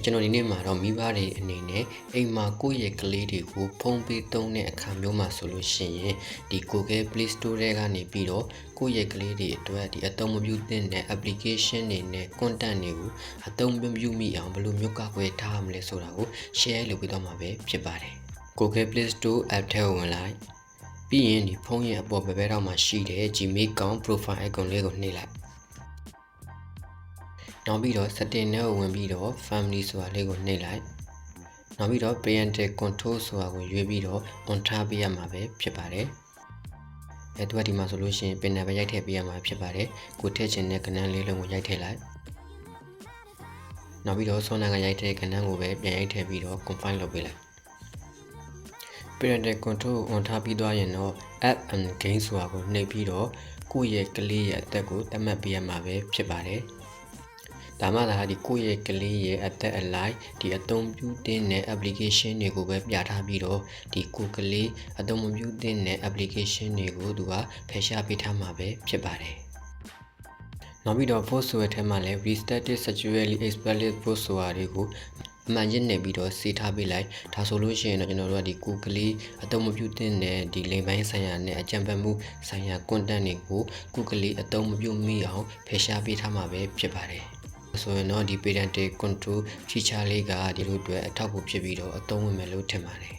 ကျွန်တော်ဒီနေ့မှာတော့မိဘတွေအနေနဲ့အိမ်မှာကိုယ့်ရဲ့ကလေးတွေကိုဖုန်းပေးသုံးတဲ့အခါမျိုးမှာဆိုလို့ရှိရင်ဒီ Google Play Store ထဲကနေပြီးတော့ကိုယ့်ရဲ့ကလေးတွေအတွက်ဒီအသုံးမပြုသင့်တဲ့ application တွေနဲ့ content တွေကိုအသုံးမပြုမိအောင်ဘယ်လိုမျိုးကာကွယ်ထားရမလဲဆိုတာကို share လုပ်ပေးတော့မှာပဲဖြစ်ပါတယ် Google Play Store app ထဲကိုဝင်လိုက်ပြီးရင်ဒီဖုန်းရဲ့အပေါ်ဘက်ထောက်မှာရှိတဲ့ Gmail account profile icon လေးကိုနှိပ်လိုက်နောက်ပြီးတော့ setting ထဲကိုဝင်ပြီးတော့ family ဆိုတာလေးကိုနှိပ်လိုက်နောက်ပြီးတော့ parental control ဆိုတာကိုရွေးပြီးတော့ on ထားပေးရမှာပဲဖြစ်ပါတယ်သူကဒီမှာဆိုလို့ရှိရင် pin နံပါတ်ရိုက်ထည့်ပေးရမှာဖြစ်ပါတယ်ကိုထည့်ချင်တဲ့ကဏ္ဍလေးလုံးကိုရိုက်ထည့်လိုက်နောက်ပြီးတော့ဆောင်းနာကရိုက်ထည့်ကဏ္ဍကိုပဲပြန်ရိုက်ထည့်ပြီးတော့ confine လုပ်ပေးလိုက် parental control on ထားပြီးသွားရင်တော့ app and game ဆိုတာကိုနှိပ်ပြီးတော့ကိုယ့်ရဲ့ကလေးရဲ့အသက်ကိုသတ်မှတ်ပေးရမှာပဲဖြစ်ပါတယ်ဒါမှသာဒီကိုယ့်ရဲ့ကလေးရဲ့အသက်အလိုက်ဒီအသုံးပြုတဲ့ application တွေကိုပဲပြထားပြီးတော့ဒီကိုယ်ကလေးအသုံးမပြုတဲ့ application တွေကိုသူကဖယ်ရှားပေးထားမှာပဲဖြစ်ပါတယ်နောက်ပြီးတော့ post ဆိုတဲ့ထဲမှာလည်း restarted sexually explicit post ဆိုတာတွေကိုအမှန်ရင်းနေပြီးတော့စေထားပေးလိုက်ဒါဆိုလို့ရှိရင်တော့ကျွန်တော်တို့ကဒီကိုယ်ကလေးအသုံးမပြုတဲ့ဒီလိမ်ပိုင်းဆိုင်ရာနဲ့အကြံပေးမှုဆိုင်ရာ content တွေကိုကိုယ်ကလေးအသုံးမပြုမိအောင်ဖယ်ရှားပေးထားမှာပဲဖြစ်ပါတယ်ဆိုရင်တော့ဒီ parental control feature လေးကဒီလိုအတွက်အထောက်အကူဖြစ်ပြီးတော့အသုံးဝင်မယ်လို့ထင်ပါတယ်